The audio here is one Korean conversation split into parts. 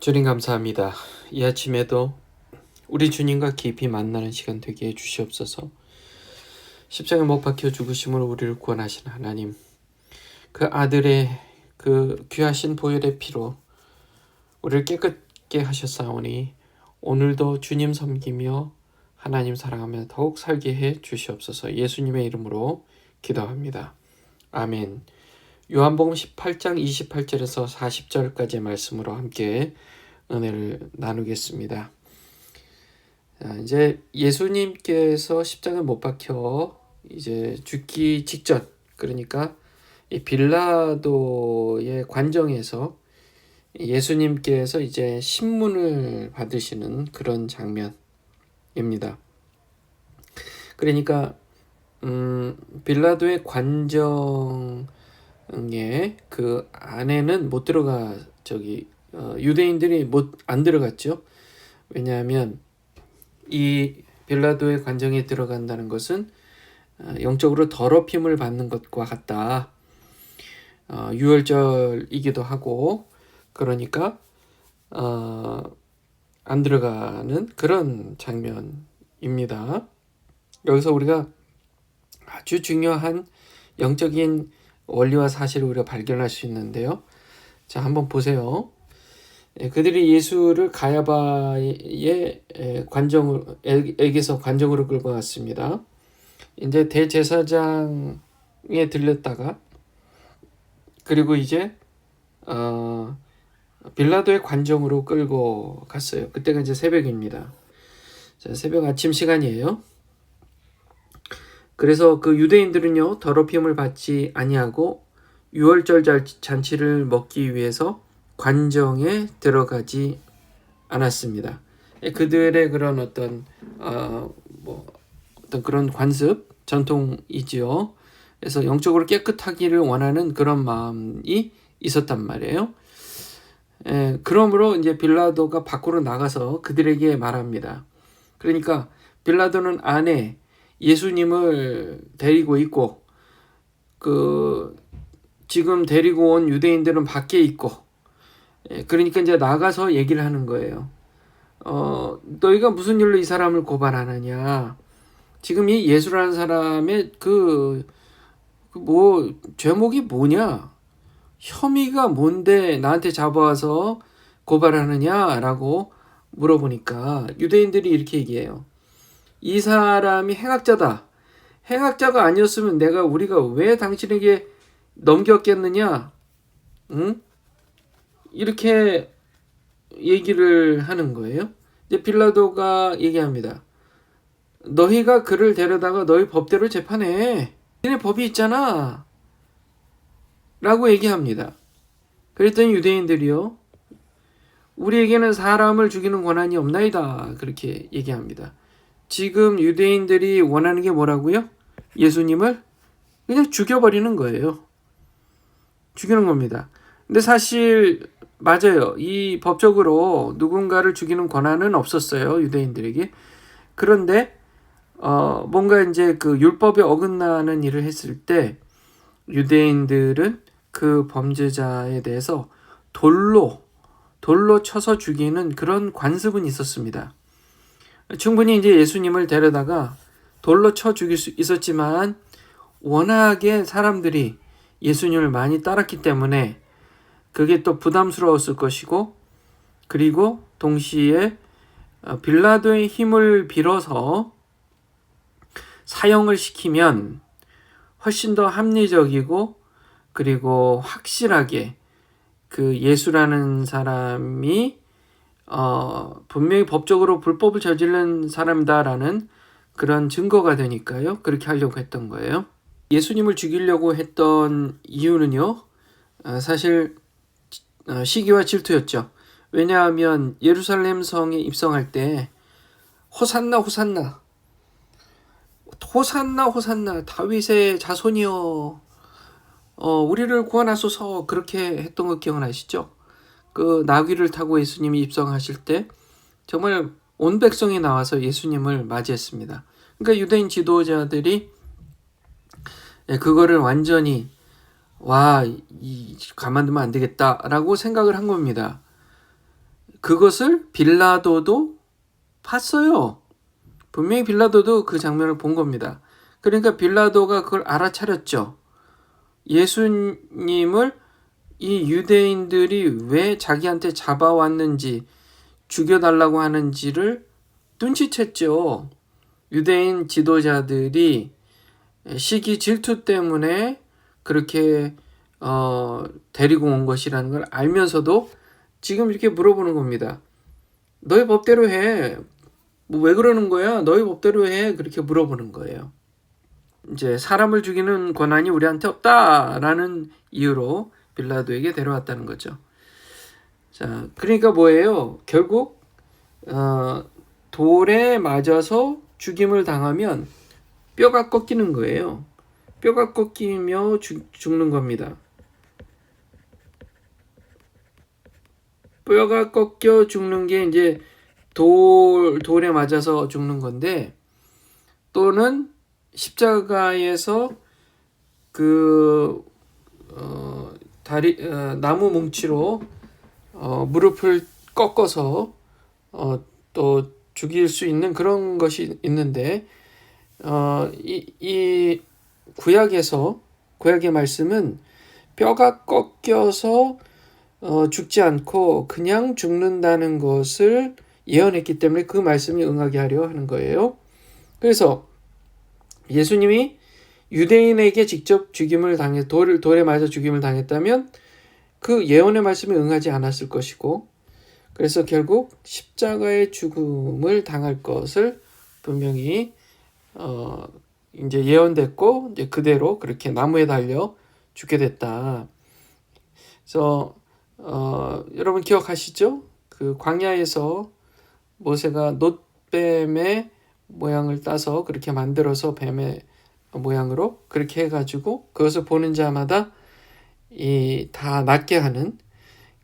주님 감사합니다. 이 아침에도 우리 주님과 깊이 만나는 시간 되게 해주시옵소서. 십자가에 못 박혀 죽으심으로 우리를 구원하신 하나님, 그 아들의 그 귀하신 보혈의 피로 우리를 깨끗게 하셨사오니 오늘도 주님 섬기며 하나님 사랑하며 더욱 살게 해 주시옵소서. 예수님의 이름으로 기도합니다. 아멘. 요한복음 18장 28절에서 40절까지의 말씀으로 함께 은혜를 나누겠습니다. 이제 예수님께서 십자가에 못 박혀 이제 죽기 직전, 그러니까 이 빌라도의 관정에서 예수님께서 이제 신문을 받으시는 그런 장면입니다. 그러니까 빌라도의 관정에 그 안에는 못 들어가 유대인들이 안 들어갔죠. 왜냐하면 이 빌라도의 관정에 들어간다는 것은 영적으로 더럽힘을 받는 것과 같다. 유월절이기도 하고 그러니까 안 들어가는 그런 장면입니다. 여기서 우리가 아주 중요한 영적인 원리와 사실을 우리가 발견할 수 있는데요. 자, 한번 보세요. 그들이 예수를 가야바의 관정에게서 관정으로 끌고 왔습니다. 이제 대제사장에 들렸다가 그리고 이제 빌라도의 관정으로 끌고 갔어요. 그때가 이제 새벽입니다. 자, 새벽 아침 시간이에요. 그래서 그 유대인들은요, 더럽힘을 받지 아니하고 유월절 잔치를 먹기 위해서 관정에 들어가지 않았습니다. 그들의 그런 어떤 그런 관습 전통이지요. 그래서 영적으로 깨끗하기를 원하는 그런 마음이 있었단 말이에요. 그러므로 이제 빌라도가 밖으로 나가서 그들에게 말합니다. 그러니까 빌라도는 안에 예수님을 데리고 있고 지금 데리고 온 유대인들은 밖에 있고, 그러니까 이제 나가서 얘기를 하는 거예요. 너희가 무슨 일로 이 사람을 고발하느냐? 지금 이 예수라는 사람의 죄목이 뭐냐? 혐의가 뭔데 나한테 잡아와서 고발하느냐라고 물어보니까 유대인들이 이렇게 얘기해요. 이 사람이 행악자다. 행악자가 아니었으면 우리가 왜 당신에게 넘겼겠느냐? 응? 이렇게 얘기를 하는 거예요. 이제 빌라도가 얘기합니다. 너희가 그를 데려다가 너희 법대로 재판해. 너네 법이 있잖아. 라고 얘기합니다. 그랬더니 유대인들이요. 우리에게는 사람을 죽이는 권한이 없나이다. 그렇게 얘기합니다. 지금 유대인들이 원하는 게 뭐라고요? 예수님을 그냥 죽여버리는 거예요. 죽이는 겁니다. 근데 사실 맞아요. 이 법적으로 누군가를 죽이는 권한은 없었어요. 유대인들에게. 그런데 뭔가 이제 그 율법에 어긋나는 일을 했을 때 유대인들은 그 범죄자에 대해서 돌로 쳐서 죽이는 그런 관습은 있었습니다. 충분히 이제 예수님을 데려다가 돌로 쳐 죽일 수 있었지만 워낙에 사람들이 예수님을 많이 따랐기 때문에 그게 또 부담스러웠을 것이고, 그리고 동시에 빌라도의 힘을 빌어서 사형을 시키면 훨씬 더 합리적이고 그리고 확실하게 그 예수라는 사람이 분명히 법적으로 불법을 저지른 사람이다라는 그런 증거가 되니까요. 그렇게 하려고 했던 거예요. 예수님을 죽이려고 했던 이유는요. 사실 시기와 질투였죠. 왜냐하면 예루살렘 성에 입성할 때 호산나 호산나 호산나 호산나 다윗의 자손이여 우리를 구원하소서 그렇게 했던 거 기억나시죠? 그 나귀를 타고 예수님이 입성하실 때 정말 온 백성이 나와서 예수님을 맞이했습니다. 그러니까 유대인 지도자들이 그거를 완전히 가만두면 안 되겠다라고 생각을 한 겁니다. 그것을 빌라도도 봤어요. 분명히 빌라도도 그 장면을 본 겁니다. 그러니까 빌라도가 그걸 알아차렸죠. 예수님을 이 유대인들이 왜 자기한테 잡아왔는지, 죽여달라고 하는지를 눈치챘죠. 유대인 지도자들이 시기 질투 때문에 그렇게 데리고 온 것이라는 걸 알면서도 지금 이렇게 물어보는 겁니다. 너희 법대로 해. 뭐 왜 그러는 거야? 너희 법대로 해. 그렇게 물어보는 거예요. 이제 사람을 죽이는 권한이 우리한테 없다라는 이유로 빌라도에게 데려왔다는 거죠. 자, 그러니까 뭐예요? 결국 돌에 맞아서 죽임을 당하면 뼈가 꺾이는 거예요. 뼈가 꺾이며 죽는 겁니다. 뼈가 꺾여 죽는 게 이제 돌에 맞아서 죽는 건데, 또는 십자가에서 나무 뭉치로 무릎을 꺾어서 또 죽일 수 있는 그런 것이 있는데, 이 구약의 말씀은 뼈가 꺾여서 죽지 않고 그냥 죽는다는 것을 예언했기 때문에 그 말씀이 응하게 하려 하는 거예요. 그래서 예수님이 유대인에게 직접 돌에 맞아 죽임을 당했다면 그 예언의 말씀이 응하지 않았을 것이고, 그래서 결국 십자가의 죽음을 당할 것을 분명히 이제 예언됐고, 이제 그대로 그렇게 나무에 달려 죽게 됐다. 그래서 여러분 기억하시죠? 그 광야에서 모세가 놋뱀의 모양을 따서 그렇게 만들어서 뱀의 모양으로 그렇게 해가지고 그것을 보는 자마다 다 낫게 하는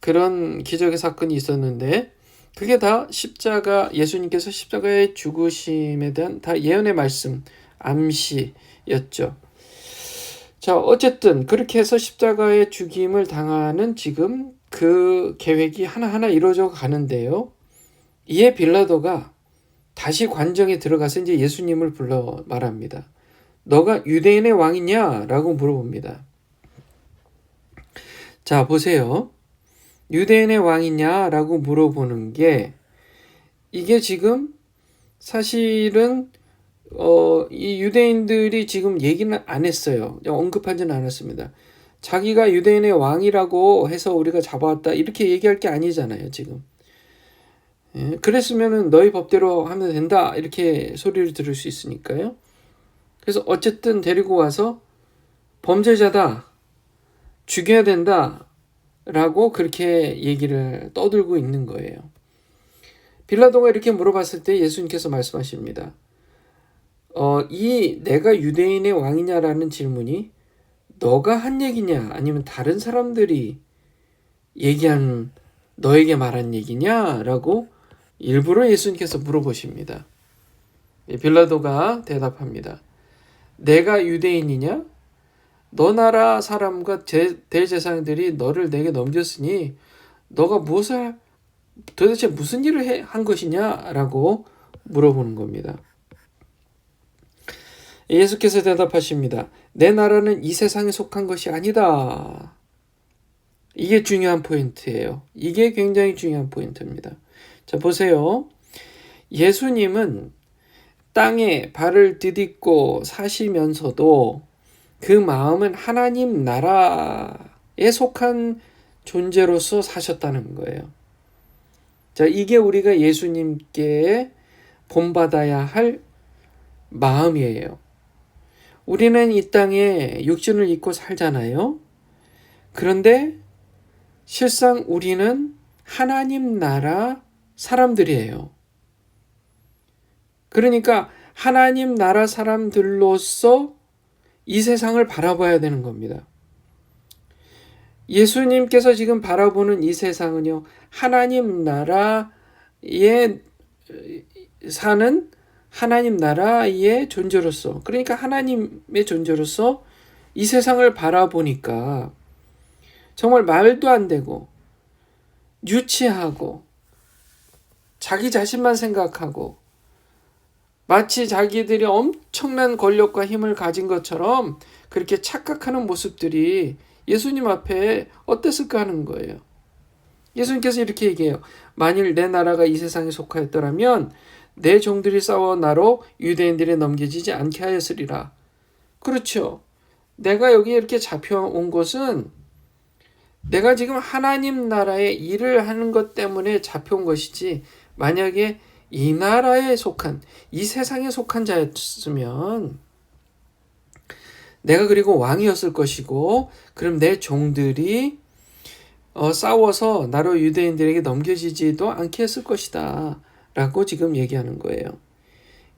그런 기적의 사건이 있었는데, 그게 다 예수님께서 십자가의 죽으심에 대한 다 예언의 말씀, 암시였죠. 자, 어쨌든 그렇게 해서 십자가의 죽임을 당하는 지금 그 계획이 하나하나 이루어져 가는데요. 이에 빌라도가 다시 관정에 들어가서 이제 예수님을 불러 말합니다. 너가 유대인의 왕이냐? 라고 물어봅니다. 자, 보세요. 유대인의 왕이냐? 라고 물어보는 게, 이게 지금 사실은 이 유대인들이 지금 얘기는 안 했어요. 언급하지는 않았습니다. 자기가 유대인의 왕이라고 해서 우리가 잡아왔다 이렇게 얘기할 게 아니잖아요, 지금. 그랬으면은 너희 법대로 하면 된다 이렇게 소리를 들을 수 있으니까요. 그래서 어쨌든 데리고 와서 범죄자다, 죽여야 된다 라고 그렇게 얘기를 떠들고 있는 거예요. 빌라도가 이렇게 물어봤을 때 예수님께서 말씀하십니다. 내가 유대인의 왕이냐라는 질문이 너가 한 얘기냐, 아니면 다른 사람들이 너에게 말한 얘기냐 라고 일부러 예수님께서 물어보십니다. 빌라도가 대답합니다. 내가 유대인이냐? 너 나라 사람과 대제사장들이 너를 내게 넘겼으니 너가 도대체 무슨 일을 한 것이냐? 라고 물어보는 겁니다. 예수께서 대답하십니다. 내 나라는 이 세상에 속한 것이 아니다. 이게 중요한 포인트예요. 이게 굉장히 중요한 포인트입니다. 자, 보세요. 예수님은 땅에 발을 디딛고 사시면서도 그 마음은 하나님 나라에 속한 존재로서 사셨다는 거예요. 자, 이게 우리가 예수님께 본받아야 할 마음이에요. 우리는 이 땅에 육신을 입고 살잖아요. 그런데 실상 우리는 하나님 나라 사람들이에요. 그러니까 하나님 나라 사람들로서 이 세상을 바라봐야 되는 겁니다. 예수님께서 지금 바라보는 이 세상은요, 하나님 나라에 사는 하나님 나라의 존재로서, 그러니까 하나님의 존재로서 이 세상을 바라보니까 정말 말도 안 되고 유치하고 자기 자신만 생각하고 마치 자기들이 엄청난 권력과 힘을 가진 것처럼 그렇게 착각하는 모습들이 예수님 앞에 어땠을까 하는 거예요. 예수님께서 이렇게 얘기해요. 만일 내 나라가 이 세상에 속하였더라면 내 종들이 싸워 나로 유대인들에 넘겨지지 않게 하였으리라. 그렇죠. 내가 여기 이렇게 잡혀온 것은 내가 지금 하나님 나라의 일을 하는 것 때문에 잡혀온 것이지, 만약에 이 나라에 속한, 이 세상에 속한 자였으면 내가 그리고 왕이었을 것이고, 그럼 내 종들이 싸워서 나로 유대인들에게 넘겨지지도 않게 했을 것이다 라고 지금 얘기하는 거예요.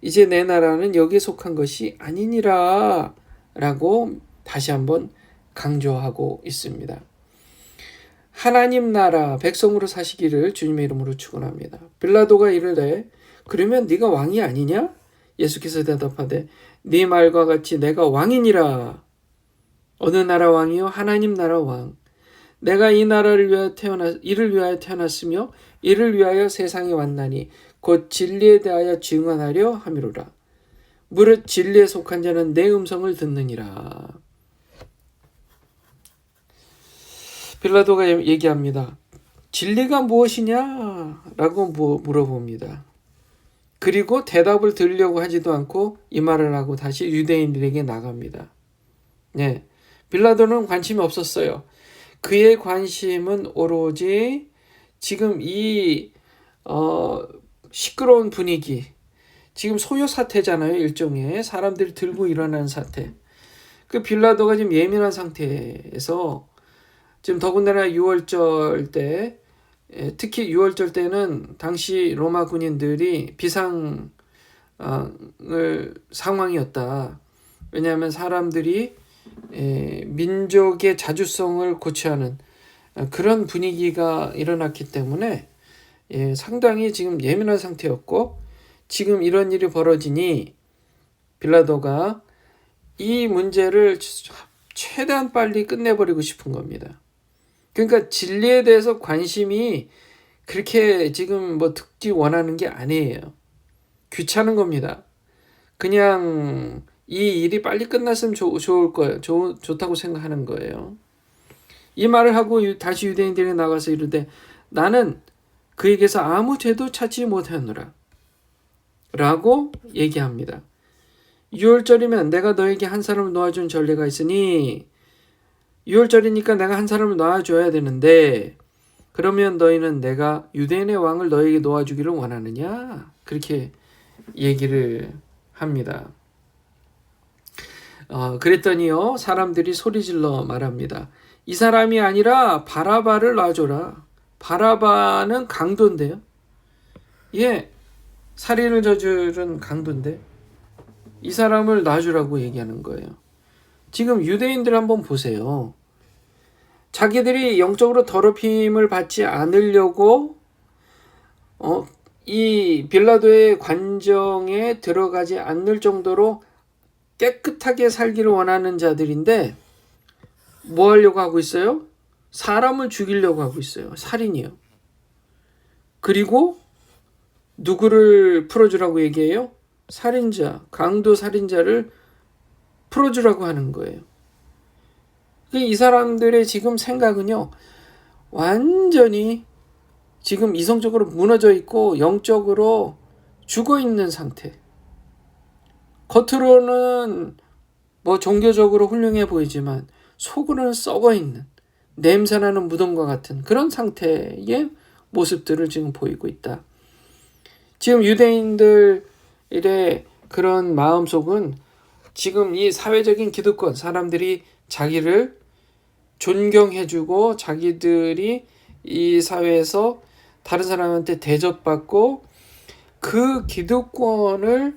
이제 내 나라는 여기에 속한 것이 아니니라 라고 다시 한번 강조하고 있습니다. 하나님 나라 백성으로 사시기를 주님의 이름으로 축원합니다. 빌라도가 이르되 그러면 네가 왕이 아니냐? 예수께서 대답하되 네 말과 같이 내가 왕이니라. 어느 나라 왕이요? 하나님 나라 왕. 내가 이 나라를 위하여 이를 위하여 태어났으며 이를 위하여 세상에 왔나니 곧 진리에 대하여 증언하려 함이로라. 무릇 진리에 속한 자는 내 음성을 듣느니라. 빌라도가 얘기합니다. 진리가 무엇이냐? 라고 물어봅니다. 그리고 대답을 들으려고 하지도 않고 이 말을 하고 다시 유대인들에게 나갑니다. 네, 빌라도는 관심이 없었어요. 그의 관심은 오로지 지금 이 시끄러운 분위기, 지금 소요 사태잖아요. 일종의 사람들이 들고 일어나는 사태. 그 빌라도가 지금 예민한 상태에서 지금 더군다나 6월절 때, 특히 6월절 때는 당시 로마 군인들이 비상 상황이었다. 왜냐하면 사람들이 민족의 자주성을 고취하는 그런 분위기가 일어났기 때문에 상당히 지금 예민한 상태였고, 지금 이런 일이 벌어지니 빌라도가 이 문제를 최대한 빨리 끝내버리고 싶은 겁니다. 그러니까 진리에 대해서 관심이 그렇게 지금 특히 원하는 게 아니에요. 귀찮은 겁니다. 그냥 이 일이 빨리 끝났으면 좋을 거예요. 좋다고 생각하는 거예요. 이 말을 하고 다시 유대인들이 나가서 이르되 나는 그에게서 아무 죄도 찾지 못하노라 라고 얘기합니다. 6월절이면 내가 너에게 한 사람을 놓아준 전례가 있으니 6월절이니까 내가 한 사람을 놓아줘야 되는데 그러면 너희는 내가 유대인의 왕을 너에게 놓아주기를 원하느냐? 그렇게 얘기를 합니다. 그랬더니요, 사람들이 소리질러 말합니다. 이 사람이 아니라 바라바를 놔줘라. 바라바는 강도인데요. 살인을 저지른 강도인데 이 사람을 놔주라고 얘기하는 거예요. 지금 유대인들 한번 보세요. 자기들이 영적으로 더럽힘을 받지 않으려고 이 빌라도의 관정에 들어가지 않을 정도로 깨끗하게 살기를 원하는 자들인데 뭐 하려고 하고 있어요? 사람을 죽이려고 하고 있어요. 살인이요. 그리고 누구를 풀어주라고 얘기해요? 살인자, 강도 살인자를 풀어주라고 하는 거예요. 이 사람들의 지금 생각은요, 완전히 지금 이성적으로 무너져 있고 영적으로 죽어 있는 상태. 겉으로는 종교적으로 훌륭해 보이지만 속으로는 썩어 있는 냄새나는 무덤과 같은 그런 상태의 모습들을 지금 보이고 있다. 지금 유대인들의 그런 마음속은 지금 이 사회적인 기득권, 사람들이 자기를 존경해주고 자기들이 이 사회에서 다른 사람한테 대접받고 그 기득권을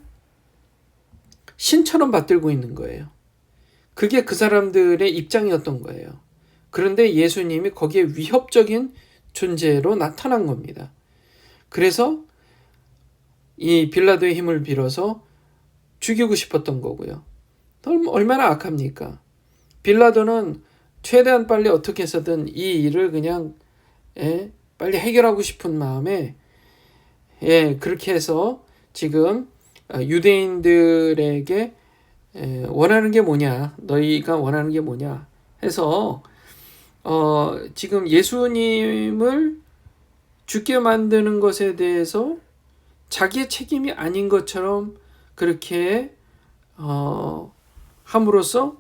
신처럼 받들고 있는 거예요. 그게 그 사람들의 입장이었던 거예요. 그런데 예수님이 거기에 위협적인 존재로 나타난 겁니다. 그래서 이 빌라도의 힘을 빌어서 죽이고 싶었던 거고요. 얼마나 악합니까? 빌라도는 최대한 빨리 어떻게 해서든 이 일을 그냥 빨리 해결하고 싶은 마음에 그렇게 해서 지금 유대인들에게 원하는 게 뭐냐, 너희가 원하는 게 뭐냐 해서 지금 예수님을 죽게 만드는 것에 대해서 자기의 책임이 아닌 것처럼 그렇게 함으로써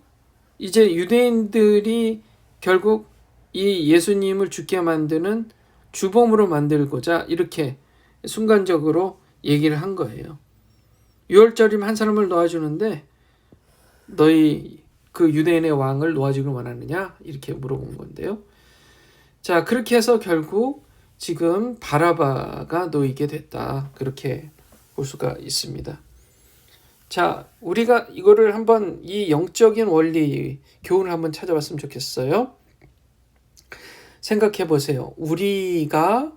이제 유대인들이 결국 이 예수님을 죽게 만드는 주범으로 만들고자 이렇게 순간적으로 얘기를 한 거예요. 유월절이면 한 사람을 놓아주는데 너희 그 유대인의 왕을 놓아주길 원하느냐? 이렇게 물어본 건데요. 자, 그렇게 해서 결국 지금 바라바가 놓이게 됐다. 그렇게 볼 수가 있습니다. 자, 우리가 이거를 한번 이 영적인 원리 교훈을 한번 찾아봤으면 좋겠어요. 생각해 보세요. 우리가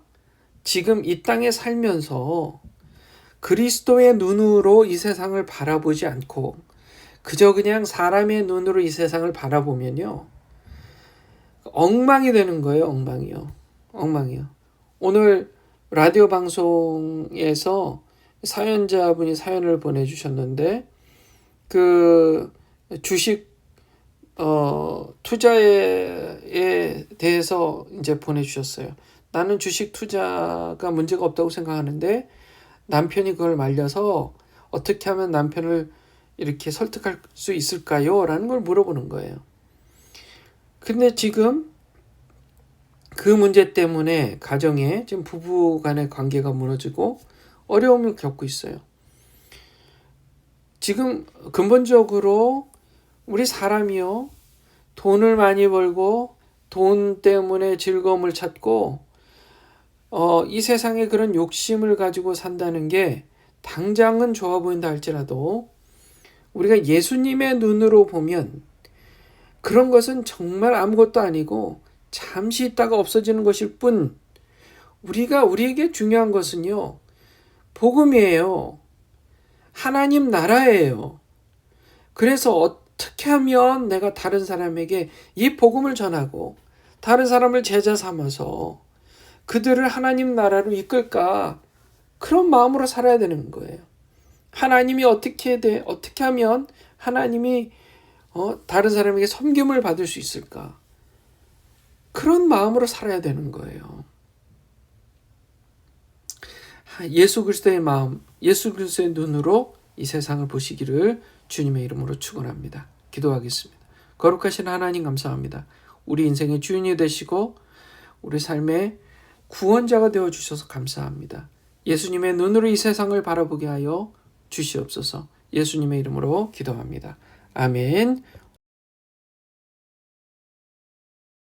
지금 이 땅에 살면서 그리스도의 눈으로 이 세상을 바라보지 않고 그저 그냥 사람의 눈으로 이 세상을 바라보면요, 엉망이 되는 거예요. 엉망이요. 오늘 라디오 방송에서 사연자분이 사연을 보내주셨는데 그 주식 투자에 대해서 이제 보내주셨어요. 나는 주식 투자가 문제가 없다고 생각하는데 남편이 그걸 말려서 어떻게 하면 남편을 이렇게 설득할 수 있을까요? 라는 걸 물어보는 거예요. 근데 지금 그 문제 때문에 가정에 지금 부부 간의 관계가 무너지고 어려움을 겪고 있어요. 지금 근본적으로 우리 사람이요, 돈을 많이 벌고 돈 때문에 즐거움을 찾고 이 세상에 그런 욕심을 가지고 산다는 게 당장은 좋아 보인다 할지라도 우리가 예수님의 눈으로 보면 그런 것은 정말 아무것도 아니고 잠시 있다가 없어지는 것일 뿐, 우리에게 중요한 것은요, 복음이에요. 하나님 나라예요. 그래서 어떻게 하면 내가 다른 사람에게 이 복음을 전하고 다른 사람을 제자 삼아서 그들을 하나님 나라로 이끌까, 그런 마음으로 살아야 되는 거예요. 하나님이 어떻게 하면 하나님이 다른 사람에게 섬김을 받을 수 있을까, 그런 마음으로 살아야 되는 거예요. 예수 그리스도의 마음, 예수 그리스도의 눈으로 이 세상을 보시기를 주님의 이름으로 축원합니다. 기도하겠습니다. 거룩하신 하나님 감사합니다. 우리 인생의 주인이 되시고 우리 삶의 구원자가 되어주셔서 감사합니다. 예수님의 눈으로 이 세상을 바라보게 하여 주시옵소서. 예수님의 이름으로 기도합니다. 아멘.